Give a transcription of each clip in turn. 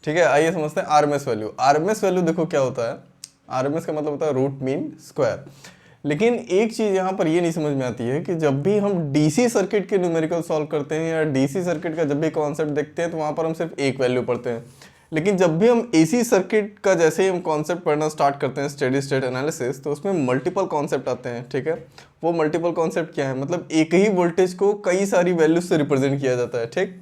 ठीक है, आइए समझते हैं आरएमएस वैल्यू। आरएमएस वैल्यू देखो क्या होता है, आरएमएस का मतलब होता है रूट मीन स्क्वायर। लेकिन एक चीज यहाँ पर ये नहीं समझ में आती है कि जब भी हम डीसी सर्किट के न्यूमेरिकल सॉल्व करते हैं या डीसी सर्किट का जब भी कॉन्सेप्ट देखते हैं तो वहां पर हम सिर्फ एक वैल्यू पढ़ते हैं। लेकिन जब भी हम एसी सर्किट का जैसे ही हम कॉन्सेप्ट पढ़ना स्टार्ट करते हैं, स्टेडी स्टेट एनालिसिस, तो उसमें मल्टीपल कॉन्सेप्ट आते हैं। ठीक है, वो मल्टीपल कॉन्सेप्ट क्या है, मतलब एक ही वोल्टेज को कई सारी वैल्यूज से रिप्रेजेंट किया जाता है। ठीक,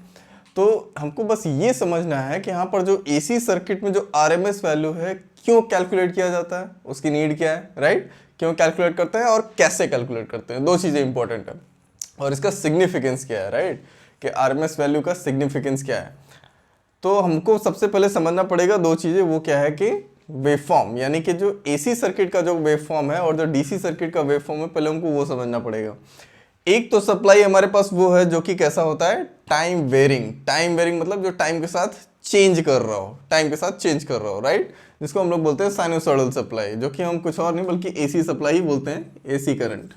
तो हमको बस ये समझना है कि यहाँ पर जो एसी सर्किट में जो आरएमएस वैल्यू है क्यों कैलकुलेट किया जाता है, उसकी नीड क्या है, राइट, क्यों कैलकुलेट करते हैं और कैसे कैलकुलेट करते हैं, दो चीजें इंपॉर्टेंट है। और इसका सिग्निफिकेंस क्या है, राइट, कि आरएमएस वैल्यू का सिग्निफिकेंस क्या है। तो हमको सबसे पहले समझना पड़ेगा दो चीजें, वो क्या है कि वेवफॉर्म, यानी कि जो एसी सर्किट का जो वेवफॉर्म है और जो डीसी सर्किट का वेवफॉर्म है, पहले हमको वो समझना पड़ेगा। एक तो सप्लाई हमारे पास वो है जो कि कैसा होता है, टाइम वेरिंग। टाइम वेरिंग मतलब जो टाइम के साथ चेंज कर रहा हो, टाइम के साथ चेंज कर रहा हो, राइट, जिसको हम लोग बोलते हैं साइनोसॉइडल सप्लाई, जो कि हम कुछ और नहीं बल्कि एसी सप्लाई ही बोलते हैं, AC current,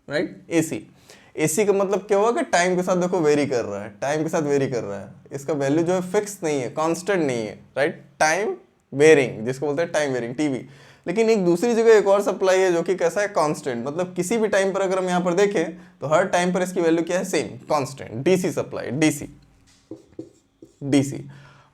right. AC, AC का मतलब क्या हुआ कि टाइम के साथ देखो वेरी कर रहा है, टाइम के साथ वेरी कर रहा है, इसका वैल्यू जो है फिक्स नहीं है, कांस्टेंट नहीं है, राइट, टाइम वेरिंग, जिसको बोलते हैं टाइम वेरिंग, टीवी। लेकिन एक दूसरी जगह एक और सप्लाई है जो कि कैसा है, कांस्टेंट, मतलब किसी भी टाइम पर अगर हम यहाँ पर देखें तो हर टाइम पर इसकी वैल्यू क्या है, same, constant, DC supply, DC, DC.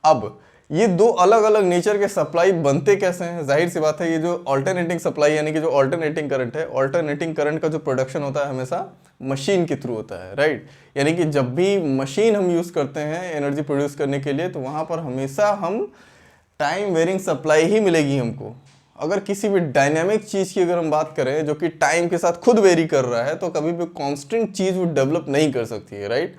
अब ये दो अलग अलग नेचर के सप्लाई बनते कैसे हैं, जाहिर सी बात है, ये जो अल्टरनेटिंग सप्लाई यानी कि जो अल्टरनेटिंग करंट है, अल्टरनेटिंग करंट का जो प्रोडक्शन होता है हमेशा मशीन के थ्रू होता है, राइट। यानी कि जब भी मशीन हम यूज करते हैं एनर्जी प्रोड्यूस करने के लिए तो वहां पर हमेशा हम टाइम वेरिंग सप्लाई ही मिलेगी हमको। अगर किसी भी डायनामिक चीज की अगर हम बात करें जो कि टाइम के साथ खुद वेरी कर रहा है तो कभी भी कांस्टेंट चीज वो डेवलप नहीं कर सकती है, राइट।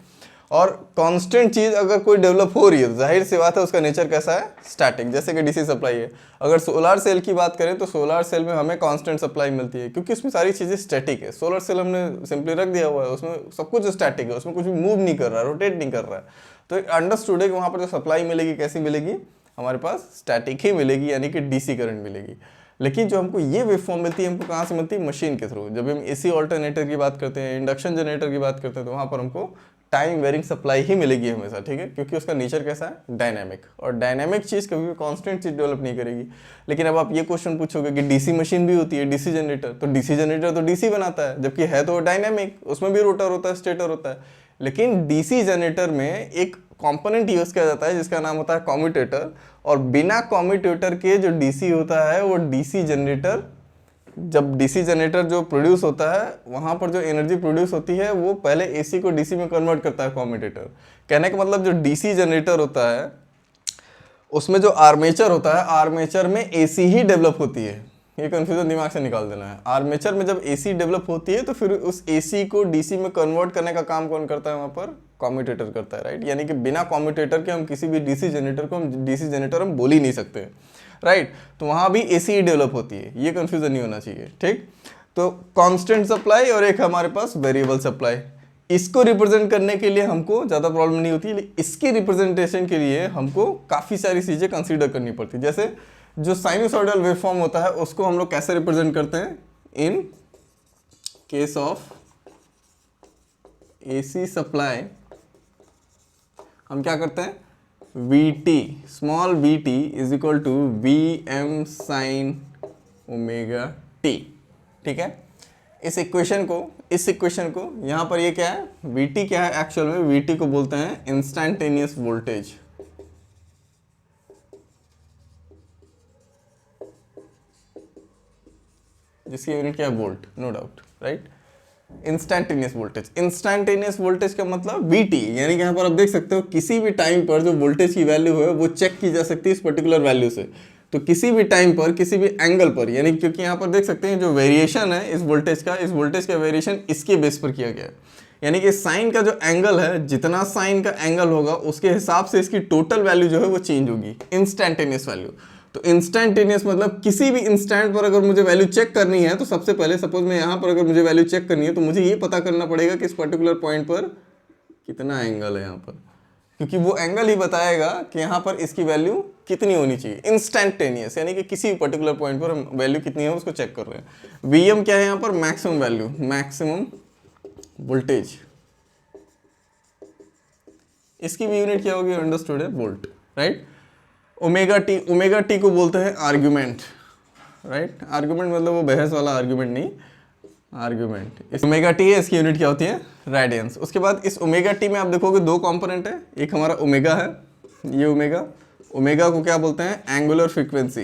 और कांस्टेंट चीज अगर कोई डेवलप हो रही है तो जाहिर सी बात है उसका नेचर कैसा है, स्टैटिक, जैसे कि डीसी सप्लाई है। अगर सोलर सेल की बात करें तो सोलर सेल में हमें कांस्टेंट सप्लाई मिलती है क्योंकि उसमें सारी चीजें स्टैटिक है। सोलर सेल हमने सिंपली रख दिया हुआ है, उसमें सब कुछ स्टैटिक है, उसमें कुछ भी मूव नहीं कर रहा है, रोटेट नहीं कर रहा है। तो अंडरस्टूड है कि वहां पर जो सप्लाई मिलेगी कैसी मिलेगी, हमारे पास स्टैटिक ही मिलेगी, यानी कि डीसी करंट मिलेगी। लेकिन जो हमको ये वेवफॉर्म मिलती है हमको कहाँ से मिलती है, मशीन के थ्रू। जब हम एसी ऑल्टरनेटर की बात करते हैं, इंडक्शन जनरेटर की बात करते हैं, तो वहाँ पर हमको टाइम वेरिंग सप्लाई ही मिलेगी हमेशा, ठीक है, क्योंकि उसका नेचर कैसा है, डायनामिक। और डायनामिक चीज़ कभी भी कांस्टेंट चीज़ डेवलप नहीं करेगी। लेकिन अब आप ये क्वेश्चन पूछोगे कि डीसी मशीन भी होती है, डीसी जनरेटर, तो डीसी जनरेटर तो डीसी बनाता है, जबकि है तो डायनामिक, उसमें भी रोटर होता है, स्टेटर होता है। लेकिन डीसी जनरेटर में एक कंपोनेंट यूज किया जाता है जिसका नाम होता है कम्यूटेटर, और बिना कम्यूटेटर के जो डीसी होता है वो डीसी जनरेटर, जब डीसी जनरेटर जो प्रोड्यूस होता है वहां पर जो एनर्जी प्रोड्यूस होती है वो पहले एसी को डीसी में कन्वर्ट करता है कम्यूटेटर। कहने का मतलब जो डीसी जनरेटर होता है उसमें जो आर्मेचर होता है, आर्मेचर में एसी ही डेवलप होती है। ये कंफ्यूजन दिमाग से निकाल देना है। आर्मेचर में जब एसी डेवलप होती है तो फिर उस एसी को डीसी में कन्वर्ट करने का काम कौन करता है, वहां पर कम्यूटेटर करता है, राइट। यानी कि बिना कम्यूटेटर के हम किसी भी डीसी जनरेटर को हम डीसी जनरेटर हम बोल ही नहीं सकते, राइट। तो वहां भी एसी ही डेवलप होती है, ये कंफ्यूजन नहीं होना चाहिए, ठीक। तो कांस्टेंट सप्लाई और एक हमारे पास वेरिएबल सप्लाई, इसको रिप्रेजेंट करने के लिए हमको ज़्यादा प्रॉब्लम नहीं होती, लेकिन इसके रिप्रेजेंटेशन के लिए हमको काफ़ी सारी चीज़ें कंसीडर करनी पड़ती है। जैसे जो साइनोसॉइडल वेवफॉर्म होता है उसको हम लोग कैसे रिप्रेजेंट करते हैं, in case of AC supply हम क्या करते हैं, Vt, small Vt is equal to Vm sine omega t, ठीक है। इस इक्वेशन को यहां पर ये क्या है, Vt क्या है, एक्चुअल में Vt को बोलते हैं इंस्टैंटेनियस वोल्टेज, जिसकी यूनिट क्या है, volt, no doubt, right. Instantaneous voltage का मतलब Vt, यानी कि यहाँ पर आप देख सकते हो किसी भी टाइम पर जो वोल्टेज की वैल्यू है वो चेक की जा सकती है इस पर्टिकुलर वैल्यू से। तो किसी भी टाइम पर किसी भी एंगल पर, यानी क्योंकि यहाँ पर देख सकते हैं जो वेरिएशन है इस वोल्टेज का वेरिएशन इसके बेस पर किया गया है। यानी कि साइन का जो एंगल है, जितना साइन का एंगल होगा उसके हिसाब से इसकी टोटल वैल्यू जो है वो चेंज होगी, इंस्टैंटेनियस वैल्यू। तो इंस्टैंटेनियस मतलब किसी भी इंस्टेंट पर अगर मुझे वैल्यू चेक करनी है तो सबसे पहले सपोज मैं यहाँ पर अगर मुझे वैल्यू चेक करनी है तो मुझे ये पता करना पड़ेगा कि इस पर्टिकुलर पॉइंट पर कितना एंगल है यहाँ पर, क्योंकि वो एंगल ही बताएगा कि यहाँ पर इसकी वैल्यू कितनी होनी चाहिए इंस्टैंटेनियस, यानी कि किसी भी पर्टिकुलर पॉइंट पर हम वैल्यू कितनी है उसको चेक कर रहे हैं। Vm क्या है यहाँ पर, मैक्सिमम वैल्यू, मैक्सिमम वोल्टेज, इसकी भी यूनिट क्या होगी, अंडरस्टूड है, वोल्ट, राइट। ओमेगा टी को बोलते हैं आर्ग्यूमेंट, राइट। आर्ग्यूमेंट मतलब वो बहस वाला आर्ग्यूमेंट नहीं, आर्ग्यूमेंट। इस ओमेगा टी है, इसकी यूनिट क्या होती है, रेडियंस। उसके बाद इस ओमेगा टी में आप देखोगे दो कंपोनेंट है, एक हमारा ओमेगा है, ये ओमेगा, ओमेगा को क्या बोलते हैं, एंगुलर फ्रीक्वेंसी,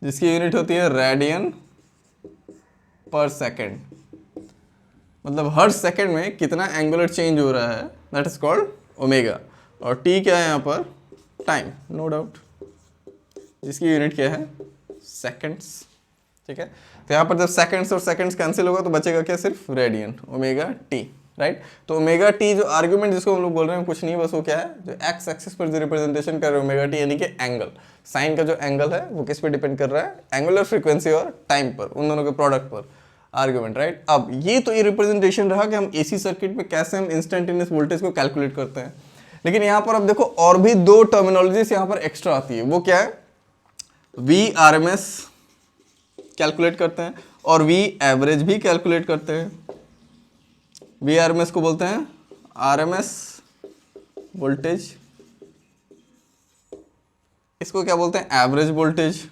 जिसकी यूनिट होती है रेडियन पर सेकेंड। मतलब हर सेकेंड में कितना एंगुलर चेंज हो रहा है, दैट इज कॉल्ड ओमेगा। और टी क्या है यहाँ पर, टाइम, नो डाउट, जिसकी यूनिट क्या है, सेकेंड्स, ठीक है। तो यहाँ पर जब सेकेंड्स और सेकेंड्स कैंसिल होगा तो बचेगा क्या, सिर्फ रेडियन, ओमेगा टी, राइट। तो ओमेगा टी जो आर्ग्यूमेंट जिसको हम लोग बोल रहे हैं कुछ नहीं, बस वो क्या है, जो एक्स एक्सिस पर जो रिप्रेजेंटेशन कर रहे हैं ओमेगा टी, यानी कि एंगल, साइन का जो एंगल है वो किस पे डिपेंड कर रहा है, एंगुलर फ्रीक्वेंसी और टाइम पर, उन दोनों के प्रोडक्ट पर, आर्ग्यूमेंट, राइट। अब ये तो ये रिप्रेजेंटेशन रहा कि हम एसी सर्किट में कैसे हम इंस्टेंटेनियस वोल्टेज को कैलकुलेट करते हैं। लेकिन यहाँ पर अब देखो और भी दो टर्मिनोलॉजीज यहाँ पर एक्स्ट्रा आती है, वो क्या है, V R M S calculate करते हैं और वी एवरेज भी कैलकुलेट करते हैं। वी आर एम एस को बोलते हैं आर एम एस वोल्टेज, इसको क्या बोलते हैं, एवरेज वोल्टेज,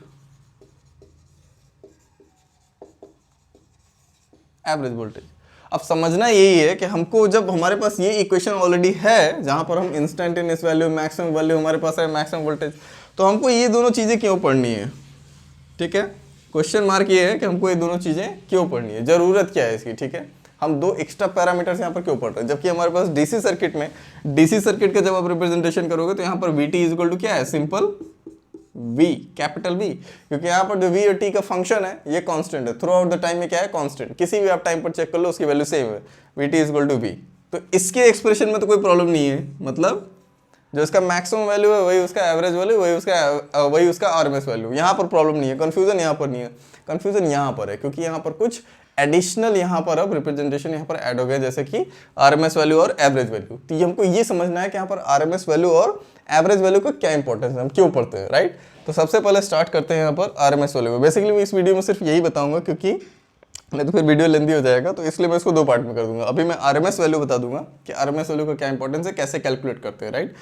एवरेज वोल्टेज। अब समझना यही है कि हमको जब हमारे पास ये इक्वेशन ऑलरेडी है जहां पर हम इंस्टेंटेनियस वैल्यू, मैक्सिमम वैल्यू हमारे पास है, मैक्सिमम वोल्टेज, तो हमको ये दोनों चीजें क्यों पढ़नी है, ठीक है। क्वेश्चन मार्क ये है कि हमको ये दोनों चीजें क्यों पढ़नी है, जरूरत क्या है इसकी, ठीक है। हम दो एक्स्ट्रा पैरामीटर्स यहाँ पर क्यों पढ़ रहे हैं, जबकि हमारे पास डीसी सर्किट में, डीसी सर्किट का जब आप रिप्रेजेंटेशन करोगे तो यहाँ पर V T is equal to क्या है, सिंपल V, कैपिटल V, क्योंकि यहाँ पर जो V और T का फंक्शन है ये कांस्टेंट है, थ्रू आउट द टाइम में क्या है, कांस्टेंट, किसी भी आप टाइम पर चेक कर लो उसकी वैल्यू सेम है, VT is equal to V। तो इसके एक्सप्रेशन में तो कोई प्रॉब्लम नहीं है, मतलब जो इसका मैक्सिमम वैल्यू है वही उसका एवरेज वैल्यू, वही उसका आरएमएस वैल्यू, यहाँ पर प्रॉब्लम नहीं है, कंफ्यूजन यहाँ पर नहीं है, कंफ्यूजन यहाँ पर है क्योंकि यहाँ पर कुछ एडिशनल यहाँ पर अब रिप्रेजेंटेशन यहाँ पर ऐड हो गया, जैसे कि आरएमएस वैल्यू और एवरेज वैल्यू। तो हमको ये समझना है कि यहाँ पर आरएमएस वैल्यू और एवरेज वैल्यू का क्या इंपॉर्टेंस है, हम क्यों पढ़ते हैं, राइट। तो सबसे पहले स्टार्ट करते हैं यहाँ पर आरएमएस वैल्यू। बेसिकली मैं इस वीडियो में सिर्फ यही बताऊंगा क्योंकि नहीं तो फिर वीडियो लेंदी हो जाएगा, तो इसलिए मैं इसको दो पार्ट में कर दूंगा। अभी मैं आरएमएस वैल्यू बता दूंगा कि आरएमएस वैल्यू का क्या इंपॉर्टेंस है, कैसे कैलकुलेट करते हैं, राइट।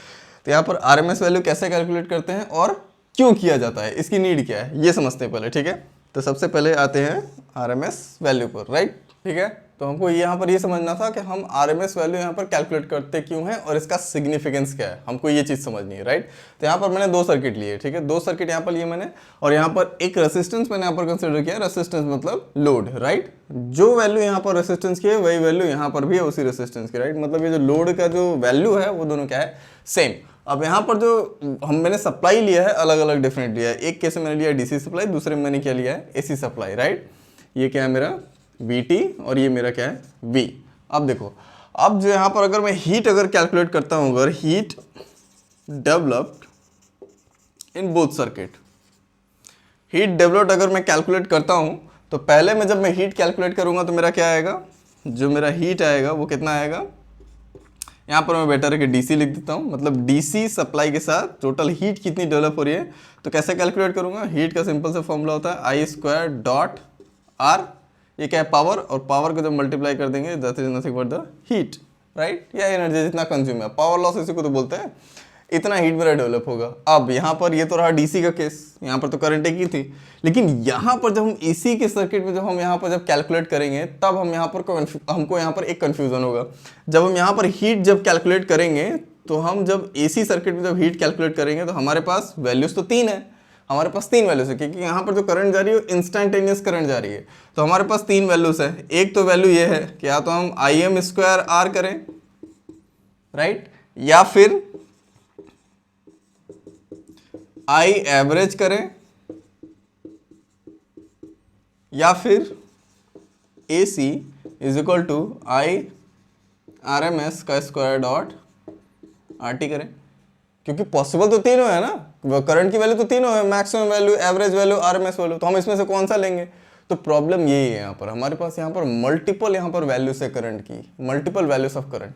तो यहाँ पर आरएमएस वैल्यू कैसे कैलकुलेट करते हैं और क्यों किया जाता है, इसकी नीड क्या है, ये समझते हैं पहले, ठीक है। तो सबसे पहले आते हैं आरएमएस वैल्यू पर, राइट, ठीक है। तो हमको यहाँ पर ये समझना था कि हम आरएमएस वैल्यू यहाँ पर कैलकुलेट करते क्यों हैं और इसका सिग्निफिकेंस क्या है, हमको ये चीज़ समझनी है, राइट। तो यहाँ पर मैंने दो सर्किट लिए, ठीक है, दो सर्किट यहाँ पर लिए मैंने, और यहाँ पर एक रेसिस्टेंस मैंने यहाँ पर कंसिडर किया, रेसिस्टेंस मतलब लोड, राइट। जो वैल्यू यहाँ पर रेसिस्टेंस की है वही वैल्यू यहाँ पर भी है उसी रेसिस्टेंस की, राइट। मतलब ये जो लोड का जो वैल्यू है वो दोनों क्या है, सेम। अब यहाँ पर जो मैंने सप्लाई लिया है अलग अलग डिफरेंट लिया है, एक केस में मैंने लिया डीसी सप्लाई, दूसरे में मैंने क्या लिया है, एसी सप्लाई, राइट। ये क्या है मेरा VT और ये मेरा क्या है V। अब देखो, अब जो यहाँ पर अगर मैं हीट अगर कैलकुलेट करता हूँ, अगर heat developed in both circuit, heat developed अगर मैं कैलकुलेट करता हूँ तो पहले में जब मैं हीट कैलकुलेट करूँगा तो मेरा क्या आएगा, जो मेरा हीट आएगा वो कितना आएगा, यहाँ पर मैं बेटर है कि DC लिख देता हूँ, मतलब DC सप्लाई के साथ टोटल हीट कितनी डेवलप हो रही है। तो कैसे कैलकुलेट करूँगा, हीट का सिंपल सा फॉर्मूला होता है I².R, ये क्या है, पावर, और पावर को जब मल्टीप्लाई कर देंगे that is nothing but the heat, right, या एनर्जी जितना कंज्यूम है, पावर लॉस इसी को तो बोलते हैं, इतना हीट मेरा डेवलप होगा। अब यहाँ पर ये तो रहा डीसी का केस, यहाँ पर तो करंट एक ही थी, लेकिन यहाँ पर जब हम एसी के सर्किट में जब हम यहाँ पर जब कैलकुलेट करेंगे तब हम यहाँ पर हमको यहाँ पर एक कन्फ्यूजन होगा। जब हम यहाँ पर हीट जब कैलकुलेट करेंगे तो हम जब एसी सर्किट में जब हीट कैलकुलेट करेंगे तो हमारे पास वैल्यूज तो तीन है, हमारे पास तीन वैल्यूज है, क्योंकि यहाँ पर जो करंट जा रही है इंस्टेंटेनियस करंट जा रही है, तो हमारे पास तीन वैल्यूज है। एक तो वैल्यू ये है कि या तो हम Im² करें, राइट, या फिर I एवरेज करें, या फिर AC is equal to IRMS का स्क्वायर डॉट RT करें, क्योंकि पॉसिबल तो तीनों है ना, करंट की वैल्यू तो तीनों है, maximum value, average value, RMS value, तो हम इसमें से कौन सा लेंगे। तो प्रॉब्लम यही है, यहाँ पर हमारे पास यहाँ पर मल्टीपल यहाँ पर वैल्यूज है करंट की, मल्टीपल वैल्यूज ऑफ करंट।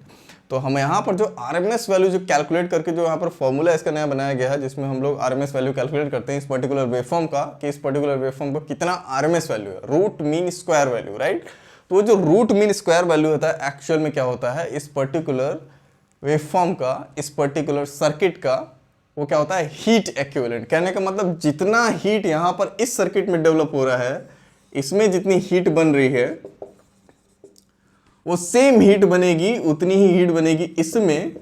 तो हम यहाँ पर जो आरएमएस वैल्यू जो कैलकुलेट करके जो यहाँ पर फॉर्मूला इसका नया बनाया गया है, जिसमें हम लोग आरएमएस वैल्यू कैलकुलेट करते हैं इस पर्टिकुलर वेवफॉर्म का, कि इस पर्टिकुलर वेवफॉर्म का कितना आरएमएस वैल्यू है, root mean square value, right. तो वो जो रूट मीन स्क्वायर वैल्यू होता है एक्चुअल में क्या होता है, इस पर्टिकुलर वेवफॉर्म का, इस पर्टिकुलर सर्किट का वो क्या होता है, हीट एक्विवेलेंट। कहने का मतलब जितना हीट यहाँ पर इस सर्किट में डेवलप हो रहा है, इसमें जितनी हीट बन रही है वो सेम हीट बनेगी, उतनी ही हीट बनेगी इसमें,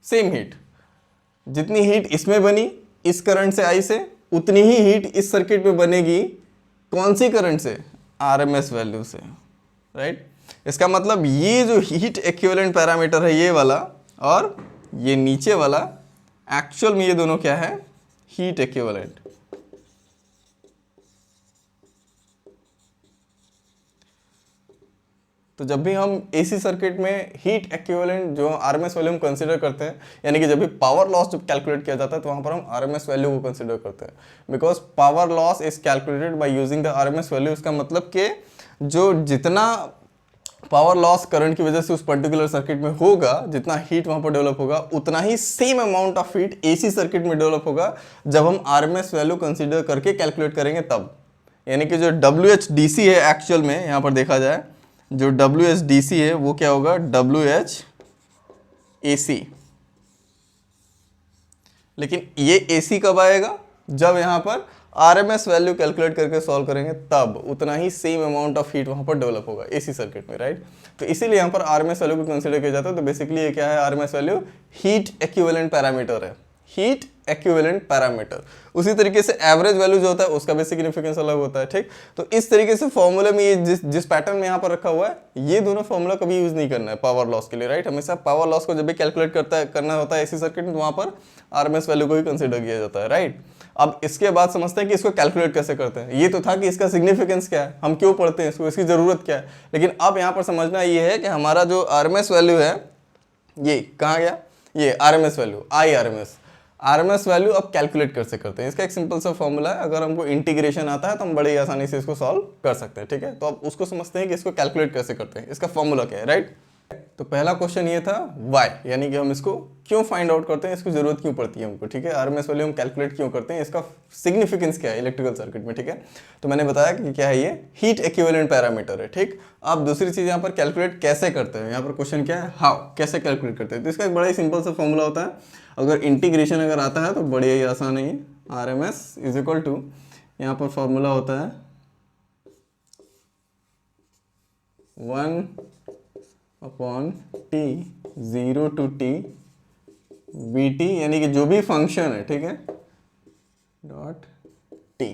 सेम हीट जितनी हीट इसमें बनी इस करंट से आई से, उतनी ही हीट इस सर्किट में बनेगी कौन सी करंट से, आरएमएस वैल्यू से, राइट। इसका मतलब ये जो हीट एक्विवेलेंट पैरामीटर है ये वाला और ये नीचे वाला, एक्चुअल में ये दोनों क्या है, हीट एक्विवेलेंट। तो जब भी हम एसी सर्किट में हीट एक्विवेलेंट जो आरएमएस वैल्यू हम कंसीडर करते हैं, यानी कि जब भी पावर लॉस जब कैलकुलेट किया जाता है तो वहां पर हम आरएमएस वैल्यू को कंसीडर करते हैं, because power loss is calculated by using the RMS value. इसका मतलब कि जो जितना पावर लॉस करंट की वजह से उस पर्टिकुलर सर्किट में होगा, जितना हीट वहां पर डेवलप होगा, उतना ही same amount of heat AC circuit में डेवलप होगा जब हम आरएमएस वैल्यू कंसीडर करके कैलकुलेट करेंगे तब। यानी कि जो WHDC है एक्चुअल में यहां पर देखा जाए, जो WHDC है वो क्या होगा, WHAC। लेकिन ये AC कब आएगा, जब यहां पर आरएमएस वैल्यू कैलकुलेट करके सॉल्व करेंगे तब उतना ही सेम अमाउंट ऑफ हीट वहां पर डेवलप होगा एसी सर्किट में, राइट। तो इसीलिए यहां पर आरएमएस वैल्यू को कंसीडर किया जाता है। तो बेसिकली ये क्या है, RMS value heat equivalent parameter है, हीट एक्विवेलेंट पैरामीटर। उसी तरीके से एवरेज वैल्यू जो होता है उसका भी सिग्निफिकेंस अलग होता है, ठीक। तो इस तरीके से फॉर्मूले में ये जिस पैटर्न में यहाँ पर रखा हुआ है, ये दोनों फॉर्मूला कभी यूज नहीं करना है पावर लॉस के लिए, राइट। हमेशा पावर लॉस को जब भी कैलकुलेट करना होता है एसी सर्किट में तो वहां पर आरएमएस वैल्यू को ही कंसिडर किया जाता है, राइट। अब इसके बाद समझते हैं कि इसको कैलकुलेट कैसे करते हैं। ये तो था कि इसका सिग्निफिकेंस क्या है, हम क्यों पढ़ते हैं इसको, इसकी जरूरत क्या है। लेकिन अब यहाँ पर समझना ये है कि हमारा जो आरएमएस वैल्यू है ये कहाँ गया, ये आरएमएस वैल्यू आरएमएस वैल्यू अब कैलकुलेट कैसे करते हैं। इसका एक सिंपल सा फॉर्मूला है, अगर हमको इंटीग्रेशन आता है तो हम बड़ी आसानी से इसको सॉल्व कर सकते हैं, ठीक है। तो अब उसको समझते हैं कि इसको कैलकुलेट कैसे करते हैं, इसका फॉर्मूला क्या है, राइट। तो पहला क्वेश्चन ये था वाई, यानी कि हम इसको क्यों फाइंड आउट करते हैं, इसकी जरूरत क्यों पड़ती है हमको, ठीक है। आरएमएस वैल्यू हम कैलकुलेट क्यों करते हैं, इसका सिग्निफिकेंस क्या है इलेक्ट्रिकल सर्किट में, ठीक है। तो मैंने बताया कि क्या है, ये हीट एक्विवेलेंट पैरामीटर है, ठीक। अब दूसरी चीज यहाँ पर कैलकुलेट कैसे करते हैं, यहाँ पर क्वेश्चन क्या है, हाउ, कैसे कैलकुलेट करते हैं। तो इसका एक बड़ा ही सिंपल सा फॉर्मूला होता है, अगर इंटीग्रेशन अगर आता है तो बड़ी ही आसान है। आरएमएस इज इक्वल टू, यहाँ पर फॉर्मूला होता है 1/t 0 to t vt, यानी कि जो भी फंक्शन है, ठीक है, डॉट t,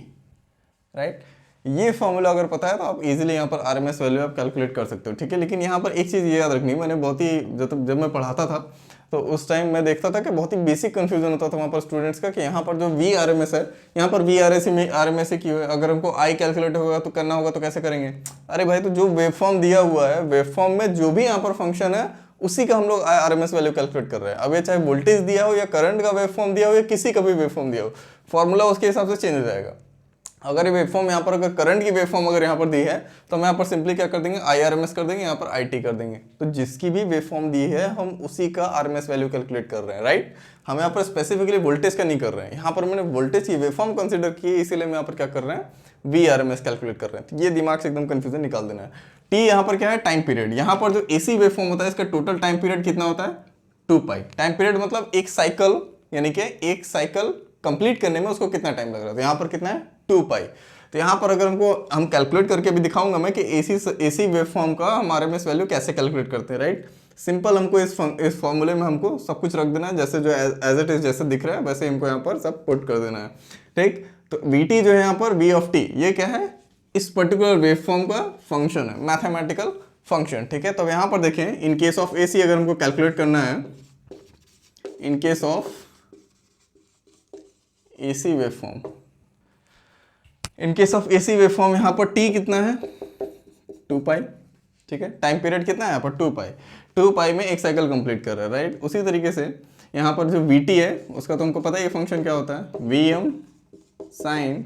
राइट। ये फॉर्मूला अगर पता है तो आप इजीली यहाँ पर आरएमएस वैल्यू आप कैलकुलेट कर सकते हो, ठीक है। लेकिन यहाँ पर एक चीज़ ये याद रखनी, मैंने बहुत ही जब मैं पढ़ाता था तो उस टाइम मैं देखता था कि बहुत ही बेसिक कंफ्यूजन होता था वहाँ पर स्टूडेंट्स का, कि यहाँ पर जो वी आर एम एस है, यहाँ पर वी आर एस में RMS ही क्यों है, अगर हमको आई कैलकुलेट होगा तो करना होगा तो कैसे करेंगे। अरे भाई, तो जो वेवफॉर्म दिया हुआ है, वेवफॉर्म में जो भी यहाँ पर फंक्शन है उसी का हम लोग RMS वैल्यू कैलकुलेट कर रहे हैं। अब ये चाहे वोल्टेज दिया हो या करंट का वेवफॉर्म दिया हो या किसी का भी वेवफॉर्म दिया हो, फॉर्मूला उसके हिसाब से चेंज हो जाएगा। अगर ये वेवफॉर्म यहाँ पर, अगर करंट की वेवफॉर्म अगर यहाँ पर दी है तो हम यहाँ पर सिंपली क्या कर देंगे, IRMS कर देंगे, यहाँ पर IT कर देंगे। तो जिसकी भी वेवफॉर्म दी है हम उसी का RMS वैल्यू कैलकुलेट कर रहे हैं, राइट। हम यहाँ पर स्पेसिफिकली वोल्टेज का नहीं कर रहे हैं, यहाँ पर मैंने वोल्टेज की वेवफॉर्म कंसिडर की है, इसीलिए मैं यहाँ पर क्या कर रहे हैं, VRMS कैलकुलेट कर रहे हैं। तो ये दिमाग से एकदम कंफ्यूजन निकाल देना है। T यहाँ पर क्या है, टाइम पीरियड। यहाँ पर जो AC वेवफॉर्म होता है इसका टोटल टाइम पीरियड कितना होता है, 2π। टाइम पीरियड मतलब एक साइकिल, यानी कि एक साइकिल कंप्लीट करने में उसको कितना टाइम लग रहा है, तो यहाँ पर कितना है, 2π। तो यहाँ पर अगर हम कैलकुलेट करके भी दिखाऊंगा मैं कि एसी वेवफॉर्म का हम आरएमएस वैल्यू कैसे कैलकुलेट करते हैं, राइट। सिंपल हमको इस फॉर्मूले में हमको सब कुछ रख देना है, जैसे जो एज इट इज जैसे दिख रहा है वैसे हमको यहाँ पर सब पुट कर देना है, ठीक। तो VT जो है यहाँ पर V ऑफ T, ये क्या है, इस पर्टिकुलर वेवफॉर्म का फंक्शन है, मैथमेटिकल फंक्शन, ठीक है। तो यहाँ पर देखें, इन केस ऑफ AC अगर हमको कैलकुलेट करना है, इन case of AC waveform, in case of AC waveform यहाँ पर T कितना है, 2π, ठीक है। टाइम पीरियड कितना है यहाँ पर, 2π में एक साइकिल कंप्लीट कर रहा है, राइट। उसी तरीके से यहाँ पर जो VT है उसका तो हमको पता है ये फंक्शन क्या होता है, Vm sin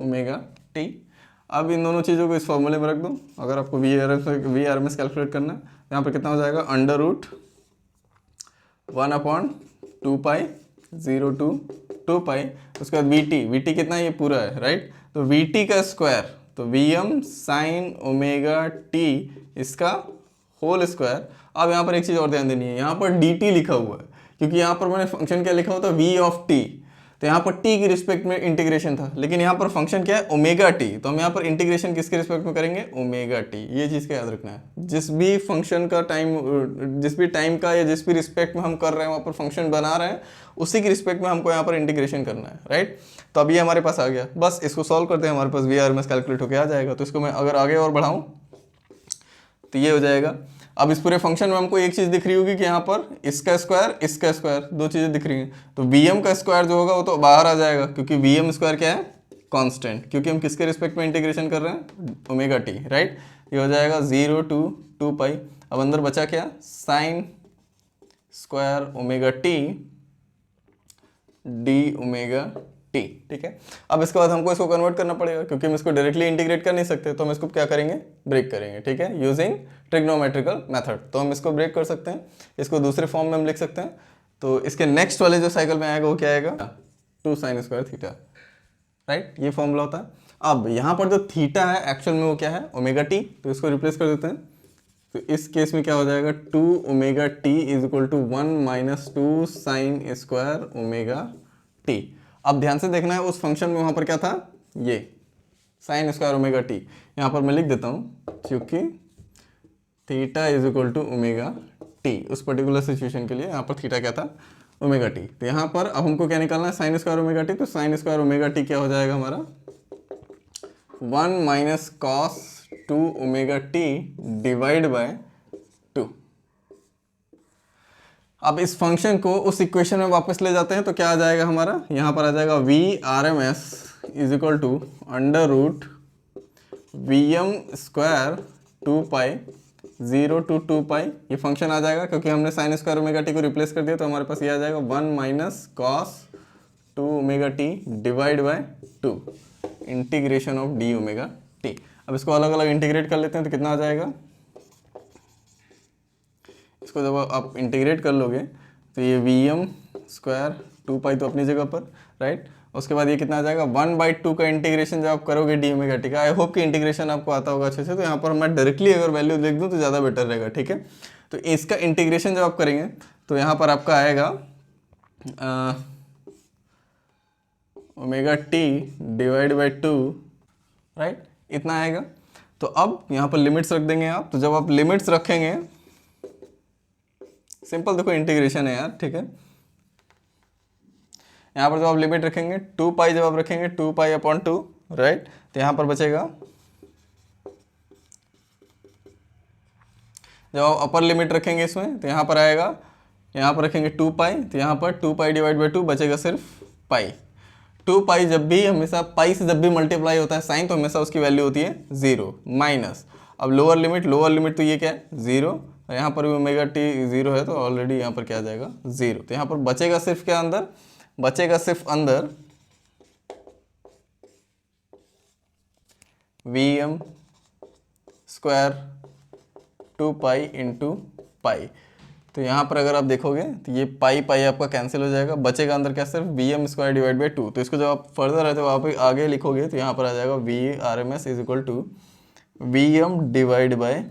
ओमेगा t। अब इन दोनों चीज़ों को इस फॉर्मूले में रख दो। अगर आपको VRMS कैलकुलेट करना है तो यहाँ पर कितना हो जाएगा, √1/2π 0 to 2π। उसके बाद VT कितना है, ये पूरा है, राइट। तो VT का स्क्वायर तो Vm साइन ओमेगा टी इसका होल स्क्वायर। अब यहाँ पर एक चीज़ और ध्यान देनी है, यहाँ पर dt लिखा हुआ है क्योंकि यहाँ पर मैंने फंक्शन क्या लिखा हुआ था, v ऑफ t, तो यहाँ पर t की रिस्पेक्ट में इंटीग्रेशन था, लेकिन यहाँ पर फंक्शन क्या है, ओमेगा t, तो हम यहाँ पर इंटीग्रेशन किसके रिस्पेक्ट में करेंगे, ओमेगा t। ये चीज़ का याद रखना है, जिस भी फंक्शन का टाइम, जिस भी टाइम का या जिस भी रिस्पेक्ट में हम कर रहे हैं वहाँ पर फंक्शन बना रहे हैं, उसी की रिस्पेक्ट में हमको यहाँ पर इंटीग्रेशन करना है, राइट। तो अब ये हमारे पास आ गया, बस इसको सॉल्व करते हैं, हमारे पास VRMS कैलकुलेट होकर आ जाएगा। तो इसको मैं अगर आगे और बढ़ाऊँ तो ये हो जाएगा। अब इस पूरे फंक्शन में हमको एक चीज दिख रही होगी कि यहाँ पर इसका स्क्वायर, दो चीजें दिख रही हैं, तो Vm का स्क्वायर जो होगा वो तो बाहर आ जाएगा क्योंकि Vm स्क्वायर क्या है, कांस्टेंट, क्योंकि हम किसके रिस्पेक्ट में इंटीग्रेशन कर रहे हैं, ओमेगा टी, राइट। ये हो जाएगा 0 to 2 पाई। अब अंदर बचा क्या, sign square omega T D omega T, ठीक है। अब इसके बाद हमको इसको कन्वर्ट करना पड़ेगा क्योंकि हम इसको डायरेक्टली इंटीग्रेट कर नहीं सकते, तो हम इसको क्या करेंगे, ब्रेक करेंगे, ठीक है, यूजिंग ट्रिग्नोमेट्रिकल मेथड। तो हम इसको ब्रेक कर सकते हैं, इसको दूसरे फॉर्म में हम लिख सकते हैं। तो इसके नेक्स्ट वाले जो साइकिल में आएगा वो क्या आएगा, 2 साइन स्क्वायर थीटा, राइट, ये फॉर्मूला होता है। अब यहाँ पर जो थीटा है एक्चुअल में वो क्या है, ओमेगा टी, तो इसको रिप्लेस कर देते हैं। तो इस केस में क्या हो जाएगा, 2 omega T is equal to 1 minus 2 sine square omega T. अब ध्यान से देखना है उस फंक्शन में वहाँ पर क्या था, ये साइन स्क्वायर ओमेगा टी, यहाँ पर मैं लिख देता हूँ क्योंकि theta is equal to omega T, उस पर्टिकुलर सिचुएशन के लिए यहाँ पर थीटा क्या था, ओमेगा टी। तो यहाँ पर अब हमको क्या निकालना है, साइन स्क्वायर ओमेगा टी, तो साइन स्क्वायर ओमेगा टी क्या हो जाएगा हमारा, 1 minus cos 2 omega T divide by 2। अब इस फंक्शन को उस इक्वेशन में वापस ले जाते हैं तो क्या आ जाएगा हमारा, यहाँ पर आ जाएगा VRMS is equal to under root Vm square 2 pi 0 to 2 pi, ये फंक्शन आ जाएगा क्योंकि हमने साइन स्क्वायर ओमेगा टी को रिप्लेस कर दिया, तो हमारे पास ये आ जाएगा 1 minus cos 2 omega T divide by 2 integration of D omega T. अब इसको अलग अलग इंटीग्रेट कर लेते हैं तो कितना आ जाएगा, इसको जब आप इंटीग्रेट कर लोगे तो ये Vm स्क्वायर 2 पाई तो अपनी जगह पर, राइट। उसके बाद ये कितना आ जाएगा, 1/2 का इंटीग्रेशन जब आप करोगे डी ओमेगा टी का, आई होप कि इंटीग्रेशन आपको आता होगा अच्छे से, तो यहाँ पर मैं डायरेक्टली अगर वैल्यू लिख दूँ तो ज़्यादा बेटर रहेगा, ठीक है। तो इसका इंटीग्रेशन जब आप करेंगे तो यहाँ पर आपका आएगा omega T divide by 2, right, इतना आएगा। तो अब यहाँ पर लिमिट्स रख देंगे आप, तो जब आप लिमिट्स रखेंगे, सिंपल देखो इंटीग्रेशन है यार, ठीक है। यहाँ पर जब आप लिमिट रखेंगे 2 पाई, जब आप रखेंगे 2 पाई अपॉन 2, राइट, तो यहाँ पर बचेगा, जब आप अपर लिमिट रखेंगे इसमें तो यहाँ पर आएगा, यहाँ पर रखेंगे 2 पाई, तो यहाँ पर 2 पाई डिवाइड बाई 2 बचेगा सिर्फ पाई। 2 पाई जब भी हमेशा पाई से जब भी मल्टीप्लाई होता है साइन, तो हमेशा उसकी वैल्यू होती है 0 माइनस। अब लोअर लिमिट तो ये क्या है 0, यहाँ पर भी ओमेगा टी 0 है तो ऑलरेडी यहाँ पर क्या आ जाएगा 0। तो यहाँ पर बचेगा सिर्फ क्या, अंदर बचेगा सिर्फ अंदर Vm square 2 pi into pi. तो यहाँ पर अगर आप देखोगे तो ये पाई पाई आपका कैंसिल हो जाएगा, बचेगा अंदर क्या, सिर्फ Vm स्क्वायर डिवाइड बाई 2। तो इसको जब आप फर्दर है तो आप आगे लिखोगे तो यहाँ पर आ जाएगा VRMS is equal to Vm divide by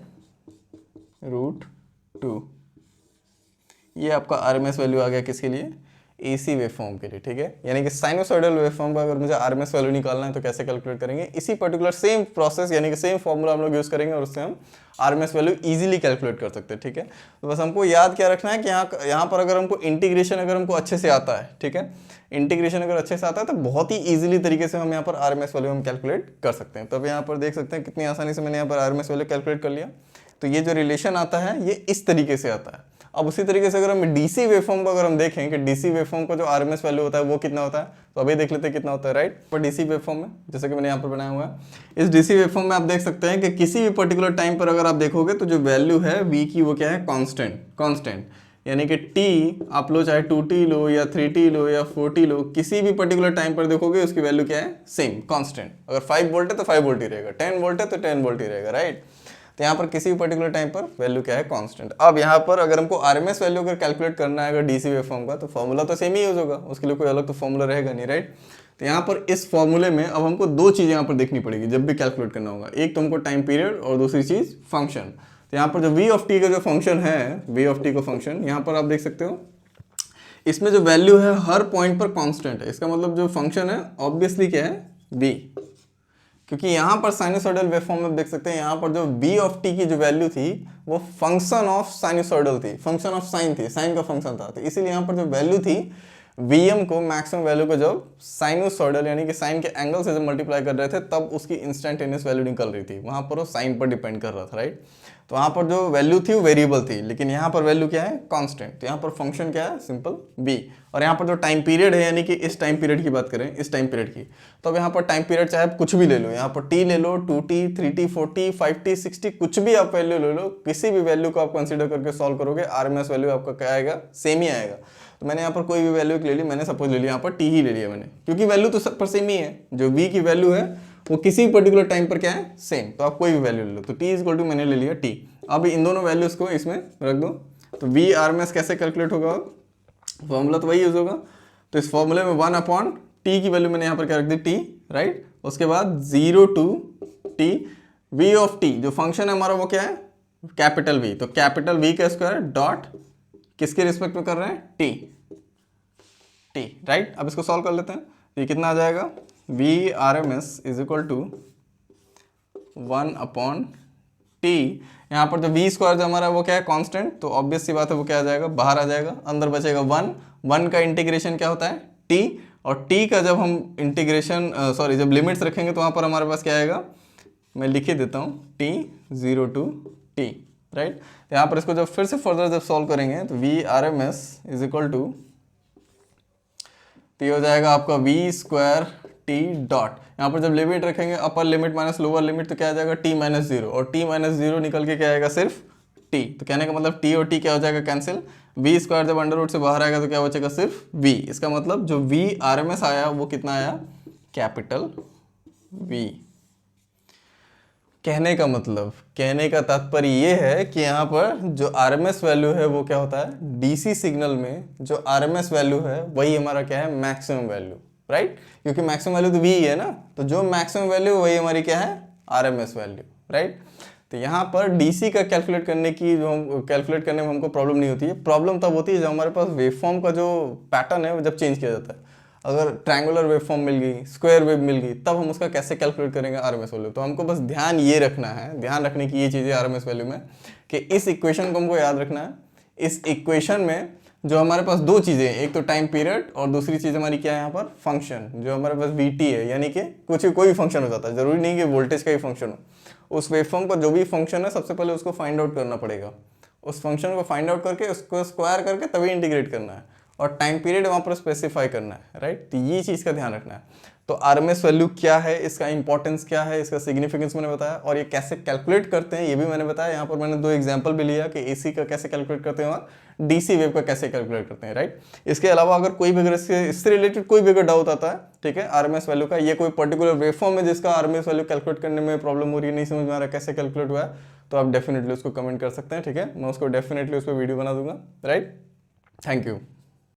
√2। ये आपका RMS वैल्यू आ गया किसके लिए, AC वेवफॉर्म के लिए, ठीक है। यानी कि साइनोसॉइडल वेवफॉर्म का अगर मुझे RMS वैल्यू निकालना है तो कैसे कैलकुलेट करेंगे, इसी पर्टिकुलर सेम प्रोसेस यानी कि सेम फॉर्मूला हम लोग यूज करेंगे और उससे हम RMS वैल्यू इजीली कैलकुलेट कर सकते हैं, ठीक है। तो बस हमको याद क्या रखना है कि यहाँ पर अगर हमको इंटीग्रेशन अगर हमको अच्छे से आता है, ठीक है, इंटीग्रेशन अगर अच्छे से आता है तो बहुत ही ईजिली तरीके से हम यहाँ पर RMS वैल्यू हम कैलकुलेट कर सकते हैं। तो अब यहाँ पर देख सकते हैं कितनी आसानी से मैंने यहाँ पर RMS वैल्यू कैलकुलेट कर लिया। तो ये जो रिलेशन आता है ये इस तरीके से आता है। अब उसी तरीके से अगर हम डीसी वेवफॉर्म को अगर हम देखें कि डीसी वेवफॉर्म का जो आरएमएस वैल्यू होता है वो कितना होता है, तो अभी देख लेते हैं कितना होता है, राइट। पर डीसी वेवफॉर्म में जैसे कि मैंने यहाँ पर बनाया हुआ है, इस डीसी वेवफॉर्म में आप देख सकते हैं कि किसी भी पर्टिकुलर टाइम पर अगर आप देखोगे तो जो वैल्यू है वी की वो क्या है, कांस्टेंट। यानी कि टी आप लो चाहे 2t लो या 3t लो या 4t लो, किसी भी पर्टिकुलर टाइम पर देखोगे उसकी वैल्यू क्या है, सेम कांस्टेंट। अगर 5 वोल्ट है तो 5 वोल्ट ही रहेगा, 10 वोल्ट है तो 10 वोल्ट ही रहेगा, राइट। तो यहाँ पर किसी भी पर्टिकुलर टाइम पर वैल्यू क्या है, कांस्टेंट। अब यहाँ पर अगर हमको आरएमएस वैल्यू अगर कैलकुलेट करना है अगर डीसी वेवफॉर्म का, तो फॉर्मूला तो सेम ही यूज होगा, उसके लिए कोई अलग तो फॉर्मूला रहेगा नहीं, राइट। तो यहाँ पर इस फॉर्मूले में अब हमको दो चीज़ यहाँ पर देखनी पड़ेगी जब भी कैलकुलेट करना होगा, एक तो हमको टाइम पीरियड और दूसरी चीज़ फंक्शन। तो यहाँ पर जो v ऑफ टी का जो फंक्शन है, v ऑफ टी का फंक्शन यहाँ पर आप देख सकते हो, इसमें जो वैल्यू है हर पॉइंट पर कांस्टेंट है। इसका मतलब जो फंक्शन है ऑब्वियसली क्या है, v, क्योंकि यहाँ पर साइनसॉइडल वेवफॉर्म में देख सकते हैं यहाँ पर जो v ऑफ टी की जो वैल्यू थी वो फंक्शन ऑफ साइनसॉइडल थी, फंक्शन ऑफ साइन थी, साइन का फंक्शन था। तो इसीलिए यहाँ पर जो वैल्यू थी Vm को, मैक्सिमम वैल्यू को जब साइनसॉइडल यानी कि साइन के एंगल से जब मल्टीप्लाई कर रहे थे तब उसकी इंस्टेंटेनियस वैल्यू निकल रही थी, वहां पर वो साइन पर डिपेंड कर रहा था, राइट। तो वहां पर जो वैल्यू थी वो वेरिएबल थी, लेकिन यहाँ पर वैल्यू क्या है, कांस्टेंट। तो यहाँ पर फंक्शन क्या है, सिंपल v। और यहाँ पर जो टाइम पीरियड है यानी कि इस टाइम पीरियड की बात करें, इस टाइम पीरियड की, तो अब यहाँ पर टाइम पीरियड चाहे आप कुछ भी ले लो, यहाँ पर t ले लो, 2t, 3t, 4t, 5t, 6t, कुछ भी आप वैल्यू ले लो, किसी भी वैल्यू को आप कंसिडर करके सॉल्व करोगे, आरएमएस वैल्यू आपका क्या आएगा, सेम ही आएगा। तो मैंने यहाँ पर कोई भी वैल्यू ले ली, मैंने सपोज ले लिया यहाँ पर t ही ले लिया मैंने, क्योंकि वैल्यू तो सब पर सेम ही है, जो v की वैल्यू है वो किसी पर्टिकुलर टाइम पर क्या है, सेम। तो आप कोई भी वैल्यू ले लो, तो t इक्वल टू मैंने ले लिया t। अब इन दोनों वैल्यूज को इसमें रख दो, तो v आरएमएस कैसे कैलकुलेट होगा, फॉर्मूला तो वही यूज होगा। तो इस फॉर्मूले में 1/t की वैल्यू मैंने यहाँ पर क्या रख दी, t, राइट। उसके बाद 0 to t, v of t जो फंक्शन है हमारा वो क्या है, कैपिटल v, तो कैपिटल v का स्क्वायर डॉट किसके रिस्पेक्ट में कर रहे हैं, t, राइट। अब इसको सॉल्व कर लेते हैं, ये कितना आ जाएगा, v RMS is equal to 1/t। यहाँ पर जो v स्क्वायर जो हमारा वो क्या है, कांस्टेंट, तो ऑब्वियस सी बात है वो क्या आ जाएगा, बाहर आ जाएगा, अंदर बचेगा 1 का इंटीग्रेशन क्या होता है, t, और t का जब हम इंटीग्रेशन जब लिमिट्स रखेंगे तो वहाँ पर हमारे पास क्या आएगा, मैं लिख ही देता हूँ, t 0 to t, राइट। तो यहाँ पर इसको जब फिर से फर्दर जब सॉल्व करेंगे तो v RMS is equal to, तो ये हो जाएगा आपका v स्क्वायर t डॉट, यहाँ पर जब लिमिट रखेंगे upper limit minus lower limit, तो क्या आ जाएगा t-0, और t-0 निकल के क्या आएगा, सिर्फ t। तो कहने का मतलब t और t क्या हो जाएगा, कैंसिल। v स्क्वायर जब अंडर रूट से बाहर आएगा तो क्या बचेगा, सिर्फ v। इसका मतलब जो v RMS आया वो कितना आया, कैपिटल V। कहने का मतलब, कहने का तात्पर्य ये है कि यहाँ पर जो RMS वैल्यू है वो क्या होता है, डीसी सिग्नल में जो RMS वैल्यू है वही हमारा क्या है, मैक्सिमम वैल्यू, राइट। क्योंकि मैक्सिमम वैल्यू तो V ही है ना, तो जो मैक्सिमम वैल्यू वही हमारी क्या है, RMS वैल्यू, राइट। तो यहाँ पर डीसी का कैलकुलेट करने की जो हम कैलकुलेट करने में हमको प्रॉब्लम नहीं होती है, प्रॉब्लम तब होती है जब हमारे पास वेवफॉर्म का जो पैटर्न है वो जब चेंज किया जाता है। अगर ट्रायंगुलर वेवफॉर्म मिल गई, स्क्वायर वेव मिल गई, तब हम उसका कैसे कैलकुलेट करेंगे आरएमएस वैल्यू। तो हमको बस ध्यान ये रखना है, ध्यान रखने की ये चीज़ है आरएमएस वैल्यू में, कि इस इक्वेशन को हमको याद रखना है। इस इक्वेशन में जो हमारे पास दो चीज़ें, एक तो टाइम पीरियड और दूसरी चीज़ हमारी क्या है यहाँ पर, फंक्शन, जो हमारे पास वीटी है, यानी कि कुछ कोई भी फंक्शन हो जाता है, जरूरी नहीं कि वोल्टेज का ही फंक्शन हो। उस वेवफॉर्म का जो भी फंक्शन है सबसे पहले उसको फाइंड आउट करना पड़ेगा, उस फंक्शन को फाइंड आउट करके उसको स्क्वायर करके तभी इंटीग्रेट करना है, और टाइम पीरियड वहाँ पर स्पेसिफाई करना है, राइट। तो ये चीज़ का ध्यान रखना है। तो आरएमएस वैल्यू क्या है, इसका इंपॉर्टेंस क्या है, इसका सिग्निफिकेंस मैंने बताया, और ये कैसे कैलकुलेट करते हैं ये भी मैंने बताया। यहाँ पर मैंने दो एग्जांपल भी लिया कि एसी का कैसे कैलकुलेट करते हैं और डीसी वेव का कैसे कैलकुलेट करते हैं, राइट। इसके अलावा अगर कोई भी अगर इससे रिलेटेड कोई भी अगर डाउट आता है, ठीक है, आरएमएस वैल्यू का, ये कोई पर्टिकुलर वेवफॉर्म है जिसका आरएमएस वैल्यू कैलकुलेट करने में प्रॉब्लम हो रही है, नहीं समझ में आ रहा कैसे कैलकुलेट हुआ है, तो आप डेफिनेटली उसको कमेंट कर सकते हैं, ठीक है। मैं उसको डेफिनेटली उस पर वीडियो बना दूंगा, राइट। Thank you.